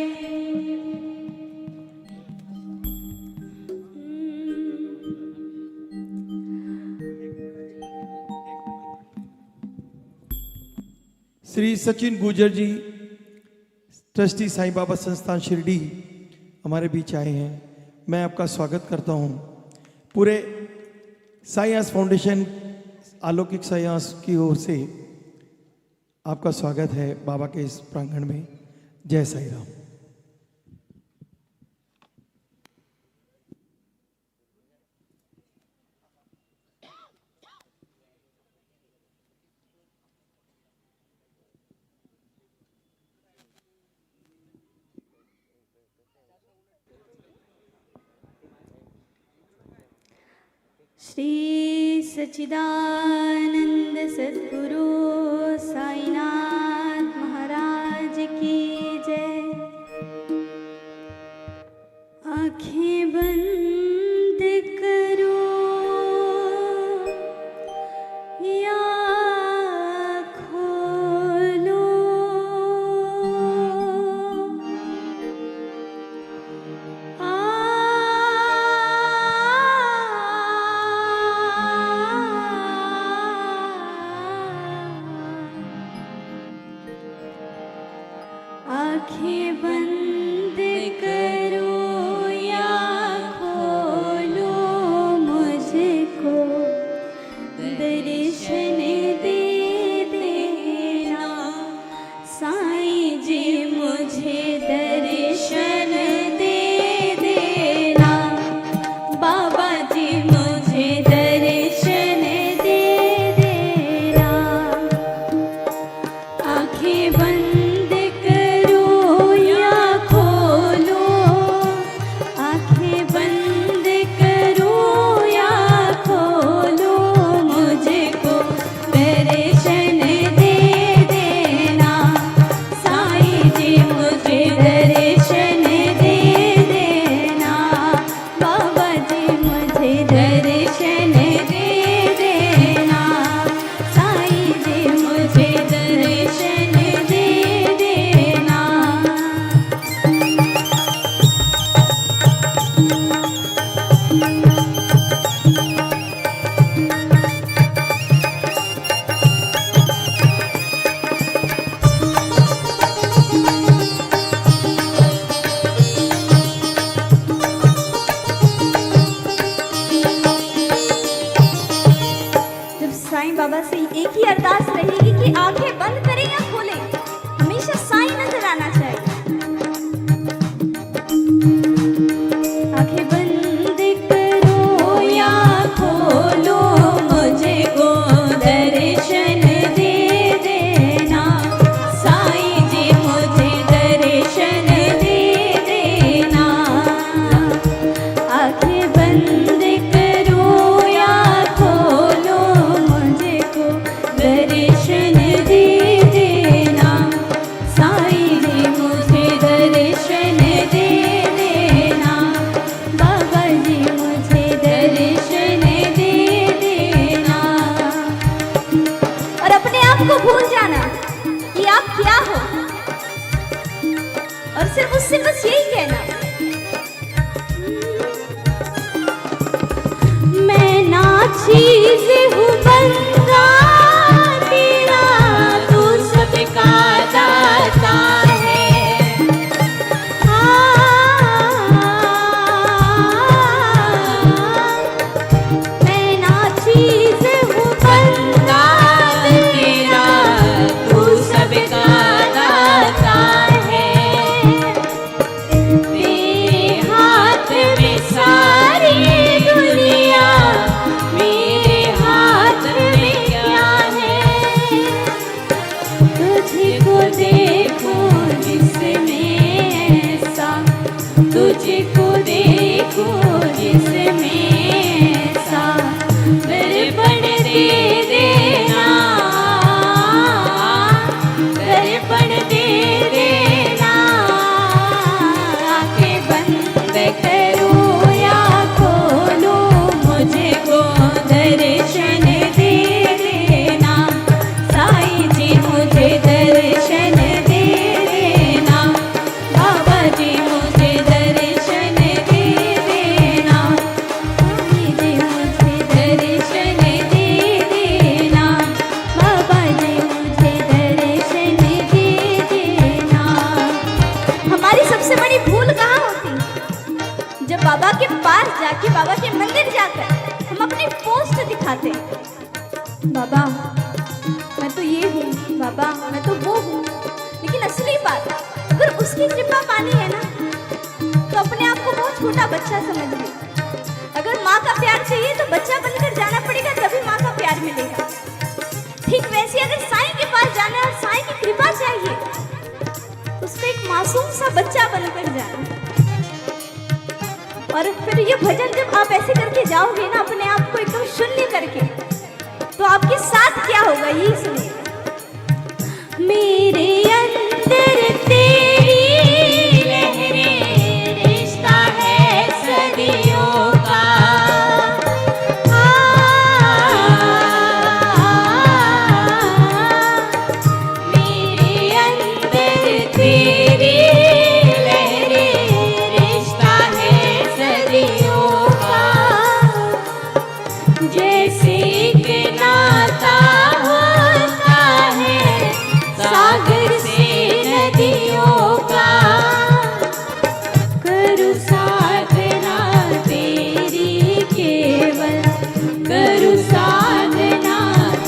श्री सचिन गुर्जर जी, ट्रस्टी साईं बाबा संस्थान शिरडी हमारे बीच आए हैं। मैं आपका स्वागत करता हूं। पूरे साईं आस फाउंडेशन अलौकिक साईं आस की ओर से आपका स्वागत है बाबा के इस प्रांगण में। जय साईं राम।
श्री सच्चिदानंद सद्गुरु साईनाथ महाराज की जय। आंखें बंद करो या खोलो, आंखें बंद करो या खोलो, मुझको दर्शन दे देना। साईं जी मुझे दर्शन दे देना। बाबा जी मुझे दर्शन दे देना। आंखें बंद करो या खोलो, आंखें बंद करो या खोलो, मुझको दर्शन दे देना। साईं जी मुझे दर्शन दे देना। बाबा जी मुझे दर्शन दे देना। साईं जी मुझे दर्शन दे देना। जब साईं बाबा से एक ही अरदास रहेगी कि आंखें बंद करें या खोलें, हमेशा साईं नजर आना चाहिए। आंखें बंद करो या खोलो, मुझको दर्शन दे देना। साईं जी मुझे दर्शन दे देना। आंखें बंद करो या खोलो, मुझको दर्शन दे देना। साईं जी मुझे दर्शन दे देना। बाबा जी मुझे दर्शन दे देना। और अपने आप को भूल जाना कि आप क्या हो, और सिर्फ उससे बस यही कहना, मैं ना चीज हूँ बंदा तेरा, तू सबका दाता है। मैं ना चीज हूँ बंदा तेरा, तू सबका दाता है। तेरे हाथ में सारी दुनिया, मेरे हाथ में क्या है। तुझको देखो जिसमें ऐसा, तुझको देखो जिसमें ऐसा, दर्पण दे देना। दर्पण दे देना। आंखें बंद करो या खोलो, मुझको दर्शन दे देना। साईं जी मुझे दर्शन दे देना। बाबा जी मुझे दर्शन दे देना। साईं जी मुझे दर्शन दे देना। बाबा जी मुझे दर्शन दे देना। हमारी सबसे बड़ी भूल कहाँ होती? जब बाबा के पास जाके, बाबा के मंदिर जाकर हम अपनी पोस्ट दिखाते, बाबा मैं तो ये हूँ, बाबा मैं तो वो हूँ। लेकिन असली बात, अगर उसकी कृपा पानी है ना, तो अपने आप को बहुत छोटा बच्चा समझ ले। अगर माँ का प्यार चाहिए तो बच्चा बनकर जाना पड़ेगा, तभी माँ का प्यार मिलेगा। ठीक वैसे अगर साईं के पास जाना है और साईं की कृपा चाहिए, तो उसको एक मासूम सा बच्चा बनकर जाना। और फिर ये भजन जब आप ऐसे करके जाओगे ना, अपने आप को एकदम शून्य करके, तो आपके साथ क्या होगा ये सुनिए। मेरे अंदर तेरी लहरें, रिश्ता है सदियों का। मेरे अंदर तेरी लहरें, रिश्ता है सदियों का। जैसे एक नाता होता है सागर से नदियों का। करूँ साधना तेरी केवल, करूँ साधना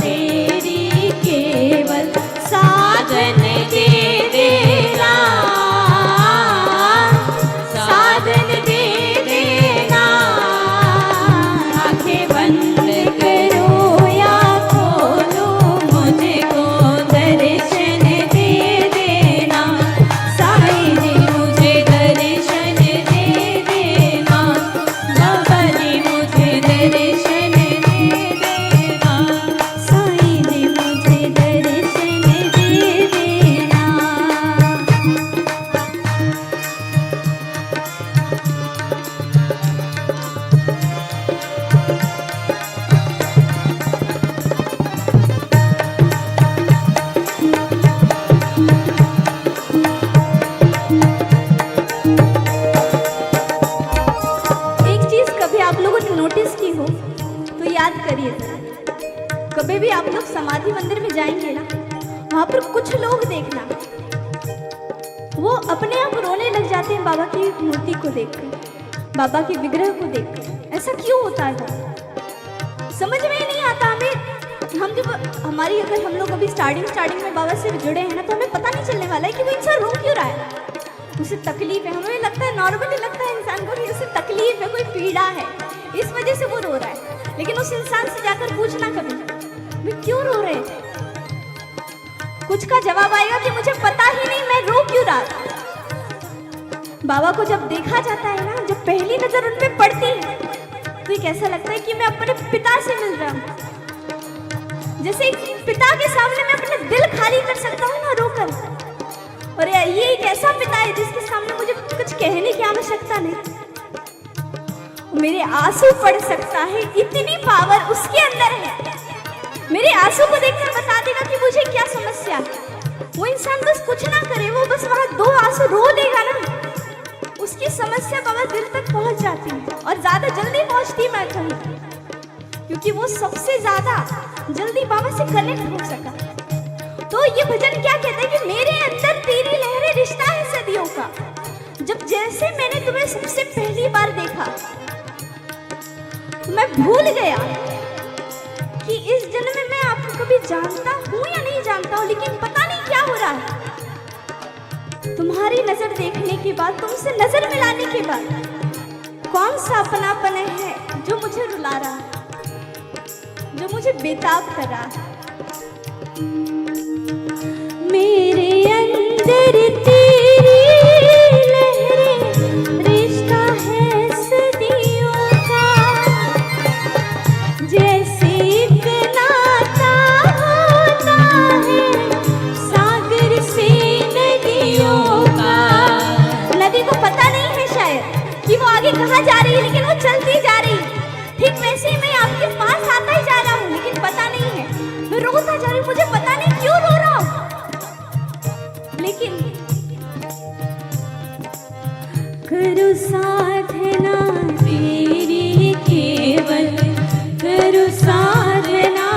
तेरी केवल, साधन दे देना, साधन दे देना। आंखें बंद करो या खोलो, मुझको दर्शन दे देना। साईं जी मुझे दर्शन दे देना, बाबा जी मुझे दर्शन दे देना, साईं जी मुझे दर्शन दे देना। एक चीज कभी आप लोगों ने नोटिस की हो तो याद करिए जरा। कभी भी आप लोग समाधि मंदिर में जाएंगे ना, वहां पर कुछ लोग देखना, वो अपने आप रोने लग जाते हैं बाबा की मूर्ति को देखकर, बाबा के विग्रह को देखकर। ऐसा क्यों होता है? समझ में ही नहीं आता हमें। हम जब अगर हम लोग अभी स्टार्टिंग में बाबा से जुड़े हैं ना, तो हमें पता नहीं चलने वाला है कि वो इंसान रो क्यों रहा है। उसे तकलीफ है, हमें लगता है नॉर्मली लगता है इंसान को कि उसे तकलीफ है, कोई पीड़ा है, इस वजह से वो रो रहा है। लेकिन उस इंसान से जाकर पूछना कभी, मैं क्यों रो रहे थे? कुछ का जवाब आएगा कि मुझे पता ही नहीं मैं रो क्यों रहा था। बाबा को जब देखा जाता है ना, जब पहली नजर उन पे पड़ती है, तो एक ऐसा लगता है कि मैं अपने पिता से मिल रहा हूँ। जैसे एक पिता के सामने मैं अपना दिल खाली कर सकता हूँ ना रोकर, और ये एक ऐसा पिता है जिसके सामने मुझे कुछ कहने की आवश्यकता नहीं। मेरे आंसू पड़ सकता है, इतनी पावर उसके अंदर है। मेरे आंसू को देखकर बता देगा कि मुझे क्या समस्या है। वो इंसान बस कुछ ना करे, वो बस वहां 2 आंसू रो देगा ना, उसकी समस्या बाबा दिल तक पहुंच जाती है, और ज्यादा जल्दी पहुंचती मैं कहूँ, क्योंकि वो सबसे ज्यादा जल्दी बाबा से कनेक्ट हो सका। तो ये भजन क्या कहता है कि मेरे अंदर तेरी लहरें, रिश्ता है सदियों का। जब जैसे मैंने तुम्हें सबसे पहली बार देखा, तो मैं भूल गया कि इस जन्म में मैं आपको कभी जानता हूँ या नहीं जानता हूँ, लेकिन पता नहीं क्या हो रहा है। तुम्हारी नजर देखने के बाद, तुमसे नजर मिलाने के बाद, कौन सा अपनापन है जो मुझे रुला रहा है, जो मुझे बेताब कर रहा है। मेरे अंदर तेरी लहरें, रिश्ता है सदियों का। जैसे एक नाता होता है सागर से नदियों का। नदी को पता नहीं है शायद कि वो आगे कहाँ जा रही है, लेकिन वो चलती जा रही है। ठीक वैसे ही मैं आपके पास आता ही जा रहा हूँ, लेकिन पता नहीं है, मैं रोता जा रही हूँ, मुझे पता नहीं क्यों रो रहा हूँ। लेकिन करो साधना तेरी केवल, करो साधना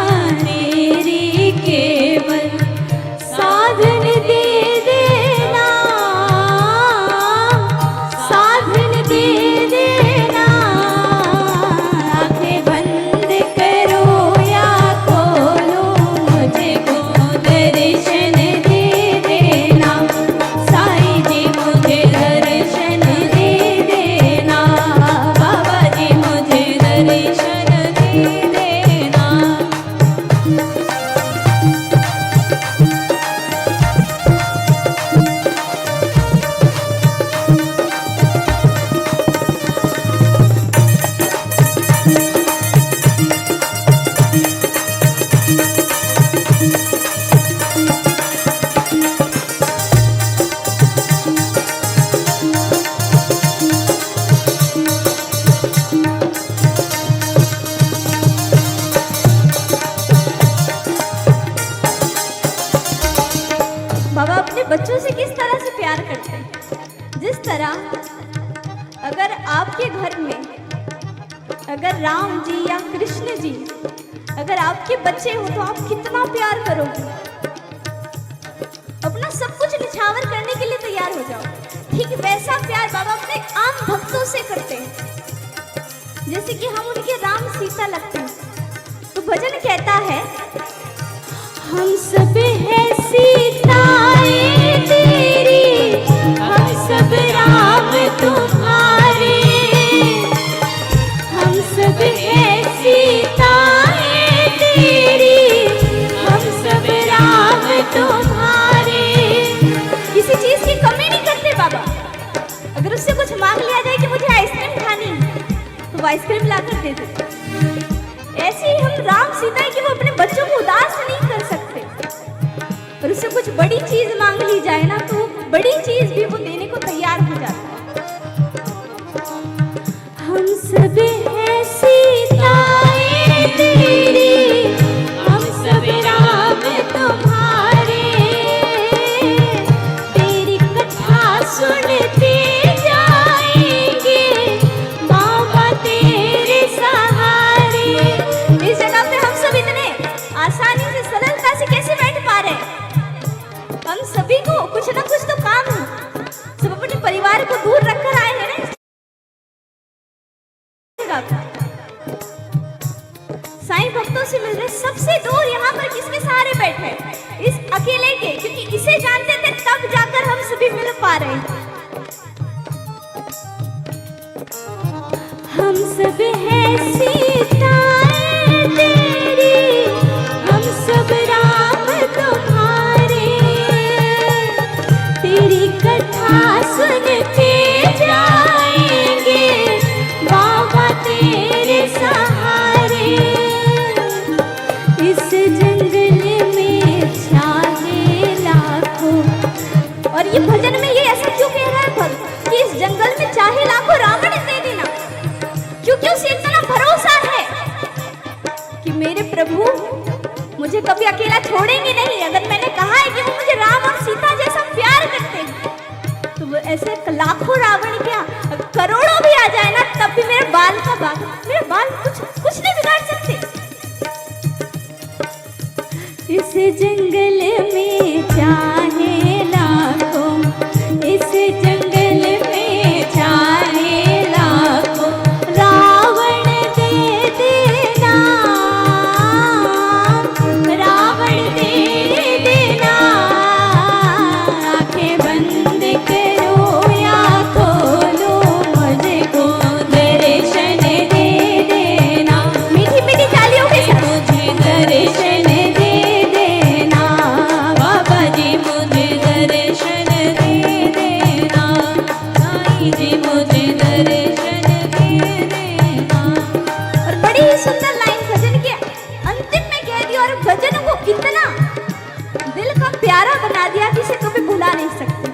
तेरी केवल, साधन दे देना, साधन दे देना। आंखें बंद करो या खोलो, मुझको दर्शन दे देना, साईं जी मुझे दर्शन दे देना। तरह अगर आपके घर में अगर राम जी या कृष्ण जी अगर आपके बच्चे हो तो आप कितना प्यार करोगे, अपना सब कुछ निछावर करने के लिए तैयार हो जाओ। ठीक वैसा प्यार बाबा अपने आम भक्तों से करते हैं, जैसे कि हम उनके राम सीता लगते हैं। तो भजन कहता है, हम सब हैं सीताएं तेरी, हम सब राम तुम्हारे, हम सब हैं सीताएं तेरी, हम सब राम तुम्हारे। किसी चीज की कमी नहीं करते बाबा। अगर उससे कुछ मांग लिया जाए कि मुझे आइसक्रीम खानी तो वो आइसक्रीम ला कर दे देते। ऐसे ही हम राम सीता है कि वो अपने बच्चों को उदास नहीं कर सकते। और उससे कुछ बड़ी चीज मांग ली जाए ना तो बड़ी चीज भी वो देने को तैयार हो जाता है। हम सब हैं सीताएं तेरी, हम सब राम तुम्हारे, तेरी कथा सुनते जाएंगे बाबा तेरे सहारे। इस जगह पे हम सब इतने आसानी से सरलता से कैसे बैठ पा रहे हैं? हम सभी को कुछ ना कुछ तो काम है, सब अपने परिवार को दूर रखकर आए हैं ना। साईं भक्तों से मिल रहे सबसे दूर यहाँ पर किसके सहारे बैठे? इस अकेले के, क्योंकि इसे जानते थे तब जाकर हम सभी मिल पा रहे हैं। हम सब हैं सीताएं तेरी, हम सब राम तुम्हारे, तेरी कथा सुनते जाएंगे बाबा तेरे सहारे। इस जंगल में चाहे लाखों, और ये भजन में ये ऐसा क्यों कह रहा है भक्त कि इस जंगल में चाहे लाखों रावण दे देना, क्योंकि उसे इतना भरोसा है कि मेरे प्रभु मुझे कभी अकेला छोड़ेंगे नहीं। अगर मैंने कहा है कि वो मुझे राम और सीता जैसा प्यार करते हैं तो वो ऐसे लाखों रावण क्या करोड़ों भी आ जाए ना तब भी मेरे बाल का बाल, मेरे बाल कुछ नहीं बिगाड़ सकते। इस जंगल में चाहे लाखों, इस जंगल में चाहे लाखों रावण दे देना, रावण दे देना। आंखें बंद करो या खोलो, मुझको दर्शन दे देना। मीठी मीठी तालियों के साथ मुझे दर्शन दे देना, बाबा जी मुझे दर्शन दे देना, साईं जी मुझे दर्शन दे देना। और बड़ी ही सुंदर लाइन भजन के अंतिम में कह दी, और भजन को इतना दिल का प्यारा बना दिया कि इसे कभी भुला नहीं सकते।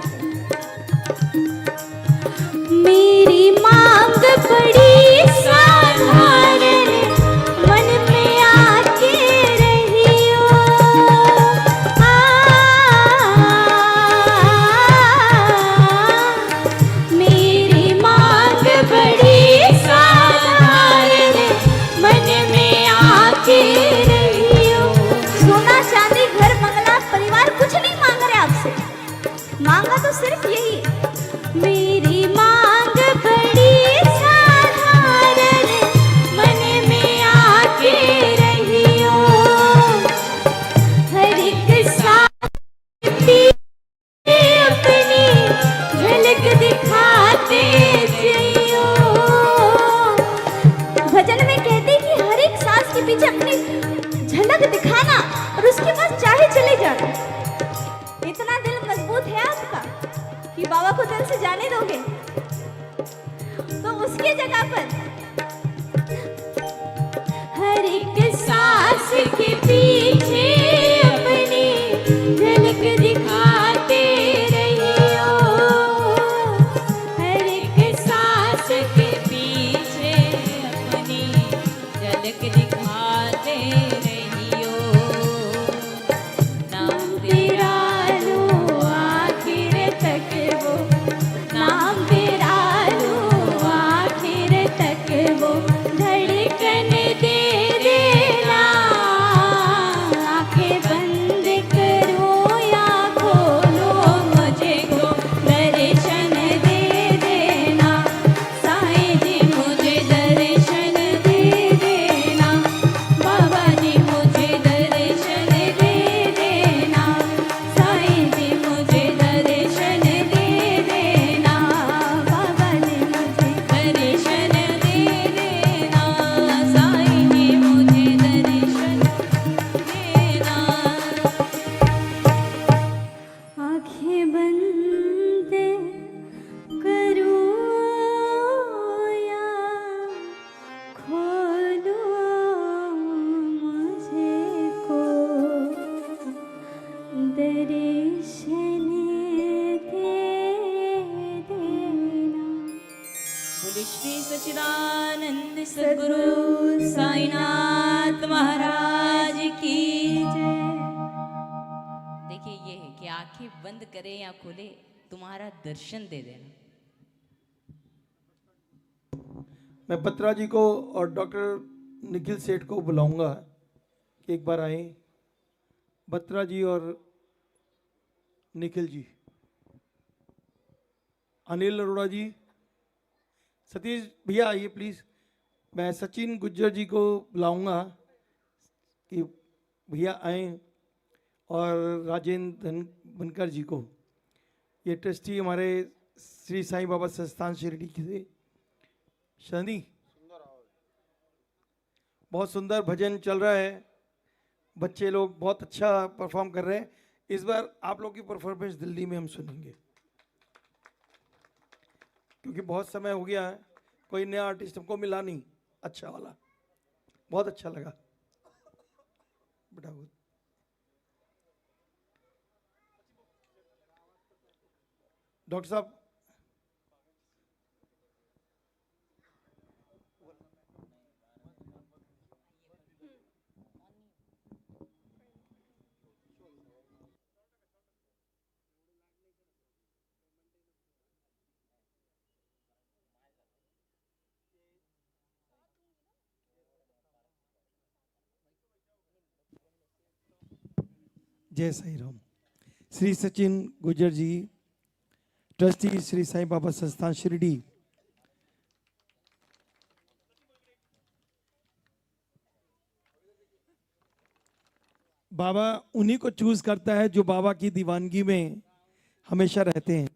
मेरी मांग बड़ी साधारण, मन में आके रहियो। मेरी मांग बड़ी साधारण, मन में आके रहियो। सोना चांदी घर बंगला परिवार कुछ नहीं मांग रहे आपसे, मांगा तो सिर्फ यही, मेरी मांग बड़ी साधारण, मन में आके रहियो। हर एक साथ अपनी झलक दिखाते जइयो। भजन में कहते हैं कि हर एक सांस के पीछे अपनी झलक दिखाना और उसके बाद चाहे चले जाना। इतना दिल मजबूत है आपका कि बाबा को दिल से जाने दोगे? तो उसके जगह पर हर एक सांस के पीछे अपनी झलक दिखाते रहियो। हर एक सांस के पीछे अपनी झलक दिखाते रहियो। नाम तेरा लो आखिर तक वो, नाम
श्री सच्चिदानंद सद्गुरु साईनाथ महाराज की जय। देखिए ये है कि आंखें बंद करे या खोले, तुम्हारा दर्शन दे देना।
मैं बत्रा जी को और डॉक्टर निखिल सेठ को बुलाऊंगा कि एक बार आए। बत्रा जी और निखिल जी, अनिल अरोड़ा जी, सतीश भैया आइए प्लीज़। मैं सचिन गुज्जर जी को बुलाऊंगा कि भैया आए, और राजेंद्र बनकर जी को। ये ट्रस्टी हमारे श्री साईं बाबा संस्थान शिरडी के शनि। बहुत सुंदर भजन चल रहा है, बच्चे लोग बहुत अच्छा परफॉर्म कर रहे हैं। इस बार आप लोग की परफॉर्मेंस दिल्ली में हम सुनेंगे, क्योंकि बहुत समय हो गया है, कोई नया आर्टिस्ट हमको मिला नहीं अच्छा वाला। बहुत अच्छा लगा बेटा। डॉक्टर साहब, जय साई राम। श्री सचिन गुज्जर जी, ट्रस्टी श्री साईं बाबा संस्थान शिरडी। बाबा उन्हीं को चूज करता है जो बाबा की दीवानगी में हमेशा रहते हैं।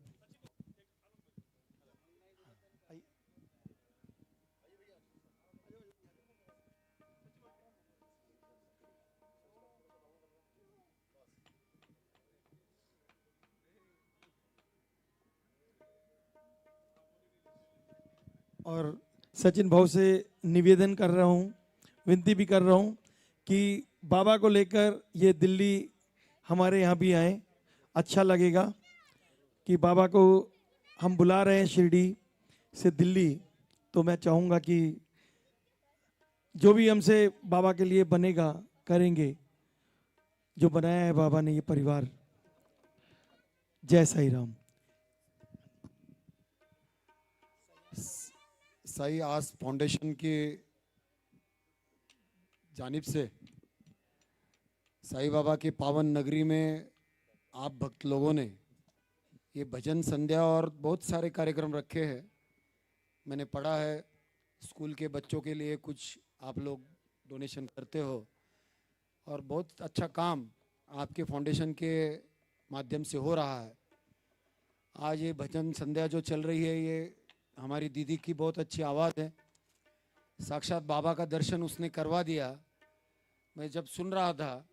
और सचिन भाव से निवेदन कर रहा हूँ, विनती भी कर रहा हूँ कि बाबा को लेकर ये दिल्ली हमारे यहाँ भी आए। अच्छा लगेगा कि बाबा को हम बुला रहे हैं शिरडी से दिल्ली, तो मैं चाहूँगा कि जो भी हमसे बाबा के लिए बनेगा करेंगे, जो बनाया है बाबा ने ये परिवार। जय साई राम।
साई आस फाउंडेशन की जानिब से साईं बाबा की पावन नगरी में आप भक्त लोगों ने ये भजन संध्या और बहुत सारे कार्यक्रम रखे हैं। मैंने पढ़ा है स्कूल के बच्चों के लिए कुछ आप लोग डोनेशन करते हो, और बहुत अच्छा काम आपके फाउंडेशन के माध्यम से हो रहा है। आज ये भजन संध्या जो चल रही है, ये हमारी दीदी की बहुत अच्छी आवाज़ है। साक्षात बाबा का दर्शन उसने करवा दिया। मैं जब सुन रहा था,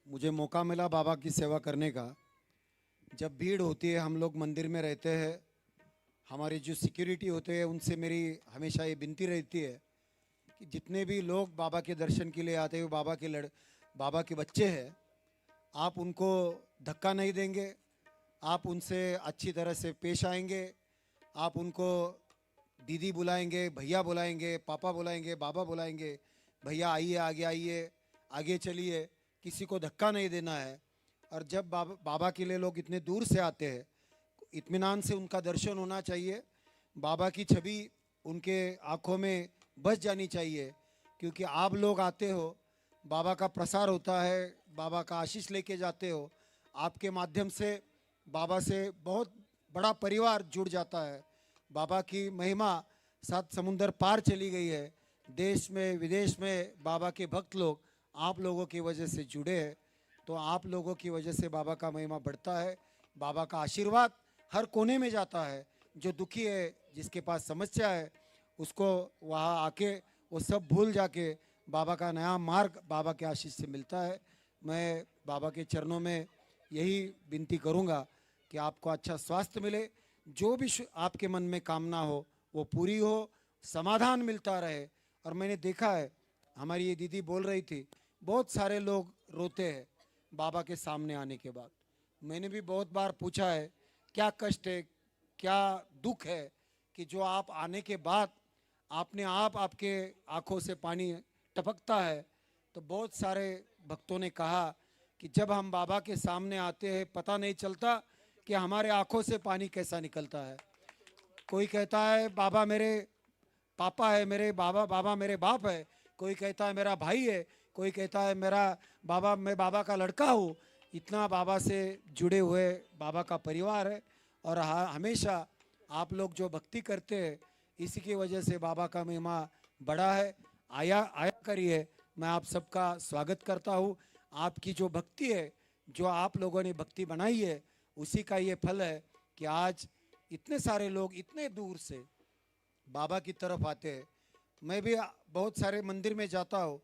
मुझे मौका मिला बाबा की सेवा करने का। जब भीड़ होती है, हम लोग मंदिर में रहते हैं, हमारी जो सिक्योरिटी होते हैं उनसे मेरी हमेशा ये विनती रहती है कि जितने भी लोग बाबा के दर्शन के लिए आते हैं, बाबा के बच्चे हैं, आप उनको धक्का नहीं देंगे, आप उनसे अच्छी तरह से पेश आएंगे, आप उनको दीदी बुलाएंगे, भैया बुलाएंगे, पापा बुलाएंगे, बाबा बुलाएंगे, भैया आइए, आगे आइए, आगे चलिए, किसी को धक्का नहीं देना है। और जब बाबा के लिए लोग इतने दूर से आते हैं, इत्मीनान से उनका दर्शन होना चाहिए, बाबा की छवि उनके आँखों में बस जानी चाहिए, क्योंकि आप लोग आते हो, बाबा का प्रसार होता है, बाबा का आशीष लेके जाते हो, आपके माध्यम से बाबा से बहुत बड़ा परिवार जुड़ जाता है। बाबा की महिमा 7 समुंदर पार चली गई है। देश में विदेश में बाबा के भक्त लोग आप लोगों की वजह से जुड़े हैं, तो आप लोगों की वजह से बाबा का महिमा बढ़ता है। बाबा का आशीर्वाद हर कोने में जाता है। जो दुखी है, जिसके पास समस्या है, उसको वहाँ आके वो सब भूल जाके बाबा का नया मार्ग बाबा के आशीष से मिलता है। मैं बाबा के चरणों में यही विनती करूँगा कि आपको अच्छा स्वास्थ्य मिले, जो भी आपके मन में कामना हो वो पूरी हो, समाधान मिलता रहे। और मैंने देखा है, हमारी ये दीदी बोल रही थी, बहुत सारे लोग रोते हैं बाबा के सामने आने के बाद। मैंने भी बहुत बार पूछा है क्या कष्ट है, क्या दुख है कि जो आप आने के बाद आपने आपके आंखों से पानी टपकता है। तो बहुत सारे भक्तों ने कहा कि जब हम बाबा के सामने आते हैं पता नहीं चलता कि हमारे आंखों से पानी कैसा निकलता है। कोई कहता है बाबा मेरे पापा है, मेरे बाबा मेरे बाप है, कोई कहता है मेरा भाई है, कोई कहता है मेरा बाबा, मैं बाबा का लड़का हूँ। इतना बाबा से जुड़े हुए बाबा का परिवार है। और हमेशा आप लोग जो भक्ति करते हैं इसी की वजह से बाबा का महिमा बड़ा है। आया करिए, मैं आप सबका स्वागत करता हूँ। आपकी जो भक्ति है, जो आप लोगों ने भक्ति बनाई है, उसी का ये फल है कि आज इतने सारे लोग इतने दूर से बाबा की तरफ आते हैं। मैं भी बहुत सारे मंदिर में जाता हूँ,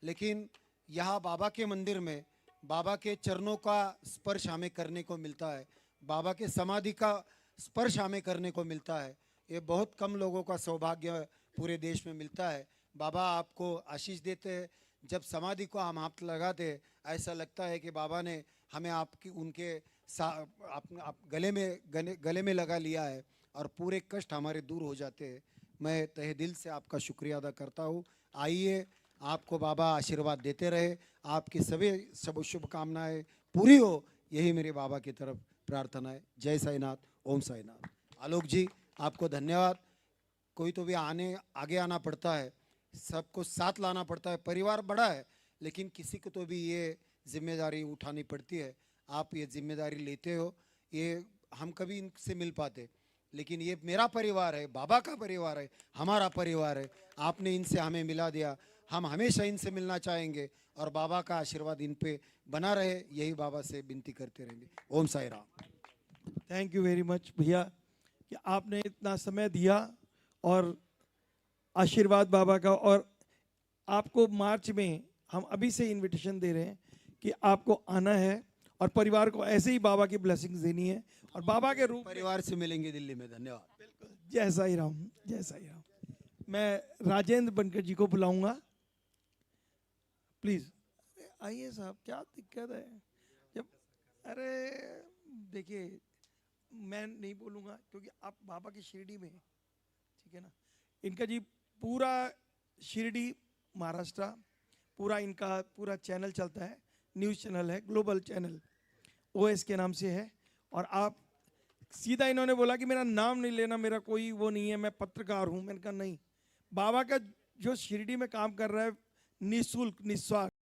लेकिन यहाँ बाबा के मंदिर में बाबा के चरणों का स्पर्श हमें करने को मिलता है, बाबा के समाधि का स्पर्श हमें करने को मिलता है। ये बहुत कम लोगों का सौभाग्य पूरे देश में मिलता है। बाबा आपको आशीष देते हैं। जब समाधि को हम हाथ लगाते हैं ऐसा लगता है कि बाबा ने हमें आपकी उनके गले में लगा लिया है और पूरे कष्ट हमारे दूर हो जाते हैं। मैं तहे दिल से आपका शुक्रिया अदा करता हूँ। आइए, आपको बाबा आशीर्वाद देते रहे, आपकी सभी शुभकामनाएं पूरी हो, यही मेरे बाबा की तरफ प्रार्थना है। जय साईनाथ, ओम साईनाथ। आलोक जी, आपको धन्यवाद। कोई तो भी आगे आना पड़ता है, सबको साथ लाना पड़ता है। परिवार बड़ा है लेकिन किसी को तो भी ये जिम्मेदारी उठानी पड़ती है। आप ये जिम्मेदारी लेते हो, ये हम कभी इनसे मिल पाते, लेकिन ये मेरा परिवार है, बाबा का परिवार है, हमारा परिवार है। आपने इनसे हमें मिला दिया, हम हमेशा इनसे मिलना चाहेंगे और बाबा का आशीर्वाद इन पे बना रहे, यही बाबा से विनती करते रहेंगे। Om Sai Ram.
Thank you very much भैया कि आपने इतना समय दिया और आशीर्वाद बाबा का। और आपको मार्च में हम अभी से इनविटेशन दे रहे हैं कि आपको आना है और परिवार को ऐसे ही बाबा की ब्लेसिंग्स देनी है और बाबा के रूप
परिवार से मिलेंगे दिल्ली में। धन्यवाद।
जय साई राम, जय साई राम। मैं राजेंद्र बनकर जी को बुलाऊंगा, प्लीज आइए साहब। क्या दिक्कत है? जब अरे देखिए, मैं नहीं बोलूँगा क्योंकि आप बाबा की शिरडी में, ठीक है ना। इनका जी पूरा शिरडी महाराष्ट्र पूरा इनका पूरा चैनल चलता है, न्यूज़ चैनल है, ग्लोबल चैनल OS के नाम से है। और आप सीधा इन्होंने बोला कि मेरा नाम नहीं लेना, मेरा कोई वो नहीं है, मैं पत्रकार हूँ। मैंने कहा नहीं, बाबा का जो शिरडी में काम कर रहा है निःशुल्क निस्वार्थ